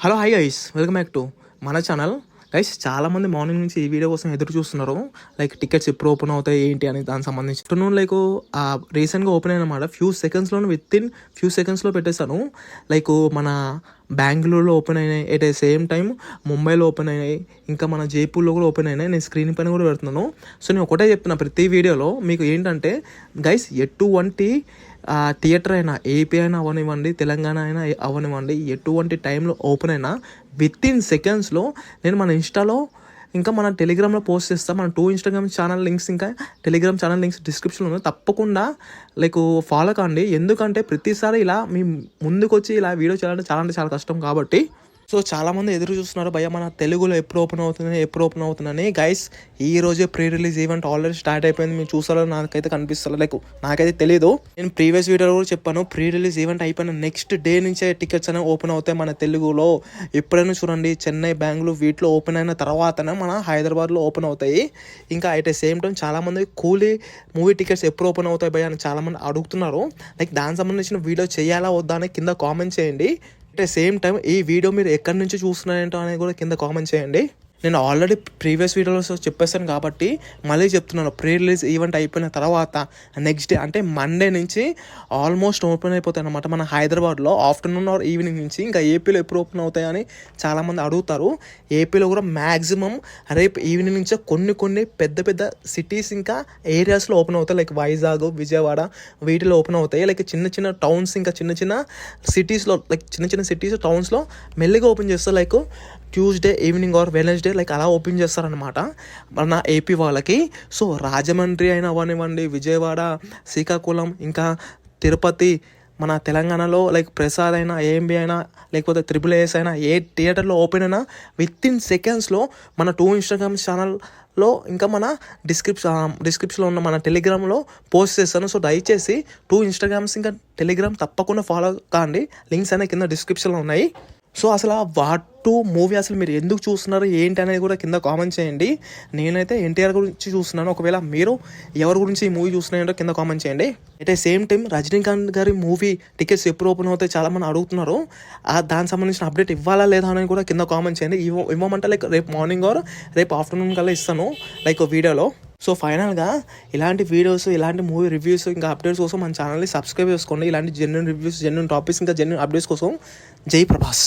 Hello hi guys, welcome back to మన channel. Guys, చాలామంది morning నుంచి ఈ వీడియో కోసం ఎదురు చూస్తున్నారు. లైక్ టికెట్స్ ఎప్పుడు ఓపెన్ అవుతాయి ఏంటి అని దానికి సంబంధించి లైక్ రీసెంట్గా ఓపెన్ అయినమాట. ఫ్యూ సెకండ్స్లో పెట్టేశాను. లైక్ మన బెంగళూరులో ఓపెన్ అయినాయి, ఎట్ ఏ సేమ్ టైం ముంబైలో ఓపెన్ అయినాయి, ఇంకా మన జైపూర్లో కూడా ఓపెన్ అయినాయి. నేను స్క్రీన్ పైన కూడా పెడుతున్నాను. సో నేను ఒకటే చెప్తున్నా ప్రతి వీడియోలో మీకు ఏంటంటే గైస్, ఎటువంటి థియేటర్ అయినా, ఏపీ అయినా అవనివ్వండి, తెలంగాణ అయినా అవనివ్వండి, ఎటువంటి టైంలో ఓపెన్ అయినా విత్ ఇన్ సెకండ్స్లో నేను మన ఇన్స్టాలో ఇంకా మన టెలిగ్రామ్లో పోస్ట్ చేస్తాను. మన 2 ఇన్స్టాగ్రామ్ ఛానల్ లింక్స్ ఇంకా టెలిగ్రామ్ ఛానల్ లింక్స్ డిస్క్రిప్షన్లో ఉన్నాయి. తప్పకుండా లైక్ ఫాలో కాండి. ఎందుకంటే ప్రతిసారి ఇలా మీ ముందుకు వచ్చి ఇలా వీడియో చేయాలంటే చాలా కష్టం కాబట్టి. సో చాలామంది ఎదురు చూస్తున్నారు, భయ్య మన తెలుగులో ఎప్పుడు ఓపెన్ అవుతుందని. గైస్, ఈ రోజే pre release event already start అయిపోయింది. మీరు చూసారో నాకైతే కనిపిస్తుంది, లైక్ నాకైతే తెలియదు. నేను ప్రీవియస్ వీడియోలో కూడా చెప్పాను, ప్రీ రిలీజ్ ఈవెంట్ అయిపోయిన నెక్స్ట్ డే నుంచే టికెట్స్ అనేవి ఓపెన్ అవుతాయి మన తెలుగులో. ఎప్పుడైనా చూడండి, చెన్నై, బెంగళూరు వీటిలో ఓపెన్ అయిన తర్వాతనే మన హైదరాబాద్లో ఓపెన్ అవుతాయి. ఇంకా అట్ ఏ సేమ్ టైం చాలామంది కూలీ మూవీ టికెట్స్ ఎప్పుడు ఓపెన్ అవుతాయి భయ్య అని చాలామంది అడుగుతున్నారు. లైక్ దానికి సంబంధించిన వీడియో చేయాలా వద్దా అని కింద కామెంట్ చేయండి. అట్ ద సేమ్ టైం ఈ వీడియో మీరు ఎక్కడి నుంచి చూస్తున్నారంటో అనేది కూడా కింద కామెంట్ చేయండి. నేను ఆల్రెడీ ప్రీవియస్ వీడియోలో చెప్పేస్తాను కాబట్టి మళ్ళీ చెప్తున్నాను. ప్రీ రిలీజ్ ఈవెంట్ అయిపోయిన తర్వాత నెక్స్ట్ డే అంటే మండే నుంచి ఆల్మోస్ట్ ఓపెన్ అయిపోతాయి అన్నమాట మన హైదరాబాద్లో. ఆఫ్టర్నూన్ ఆర్ ఈవినింగ్ నుంచి. ఇంకా ఏపీలో ఎప్పుడు ఓపెన్ అవుతాయని చాలామంది అడుగుతారు. ఏపీలో కూడా మ్యాక్సిమం రేపు ఈవినింగ్ నుంచే కొన్ని పెద్ద సిటీస్ ఇంకా ఏరియాస్లో ఓపెన్ అవుతాయి. లైక్ వైజాగ్, విజయవాడ వీటిలో ఓపెన్ అవుతాయి. లైక్ చిన్న టౌన్స్ ఇంకా చిన్న సిటీస్లో, లైక్ చిన్న సిటీస్ టౌన్స్లో మెల్లిగా ఓపెన్ చేస్తారు. Like Tuesday evening or Wednesday like అలా ఓపెన్ చేస్తారనమాట మన ఏపీ వాళ్ళకి. సో రాజమండ్రి అయినా అవనివ్వండి, విజయవాడ, శ్రీకాకుళం, ఇంకా తిరుపతి, మన తెలంగాణలో లైక్ ప్రసాద్ అయినా, ఏఎంబి అయినా, లేకపోతే AAAS అయినా, ఏ థియేటర్లో ఓపెన్ అయినా విత్ ఇన్ సెకండ్స్లో మన 2 ఇన్స్టాగ్రామ్ ఛానల్లో ఇంకా మన డిస్క్రిప్షన్లో ఉన్న మన టెలిగ్రామ్లో పోస్ట్ చేస్తాను. సో దయచేసి 2 ఇన్స్టాగ్రామ్స్ ఇంకా టెలిగ్రామ్ తప్పకుండా ఫాలో కాండి. లింక్స్ అనేవి కింద డిస్క్రిప్షన్లో ఉన్నాయి. సో అసలు వాటు మూవీ అసలు మీరు ఎందుకు చూస్తున్నారు ఏంటి అనేది కూడా కింద కామెంట్ చేయండి. నేనైతే ఎన్టీఆర్ గురించి చూస్తున్నాను. ఒకవేళ మీరు ఎవరి గురించి ఈ మూవీ చూస్తున్నారంటో కింద కామెంట్ చేయండి. At a same time Rajinikanth గారి మూవీ టికెట్స్ ఎప్పుడు ఓపెన్ అవుతాయి చాలామంది అడుగుతున్నారు. దానికి సంబంధించిన అప్డేట్ ఇవ్వాలా లేదా అనేది కూడా కింద కామెంట్ చేయండి. ఇవ్వమంటే లైక్ రేపు మార్నింగ్ ఆర్ రేపు ఆఫ్టర్నూన్ కల్లా ఇస్తాను లైక్ వీడియోలో. సో ఫైనల్గా ఇలాంటి వీడియోస్, ఇలాంటి మూవీ రివ్యూస్ ఇంకా అప్డేట్స్ కోసం మన ఛానల్ని సబ్స్క్రైబ్ చేసుకోండి. ఇలాంటి జెన్యూన్ రివ్యూస్, జెన్యూన్ టాపిక్స్ ఇంకా జెన్యూన్ అప్డేట్స్ కోసం. జై ప్రభాస్.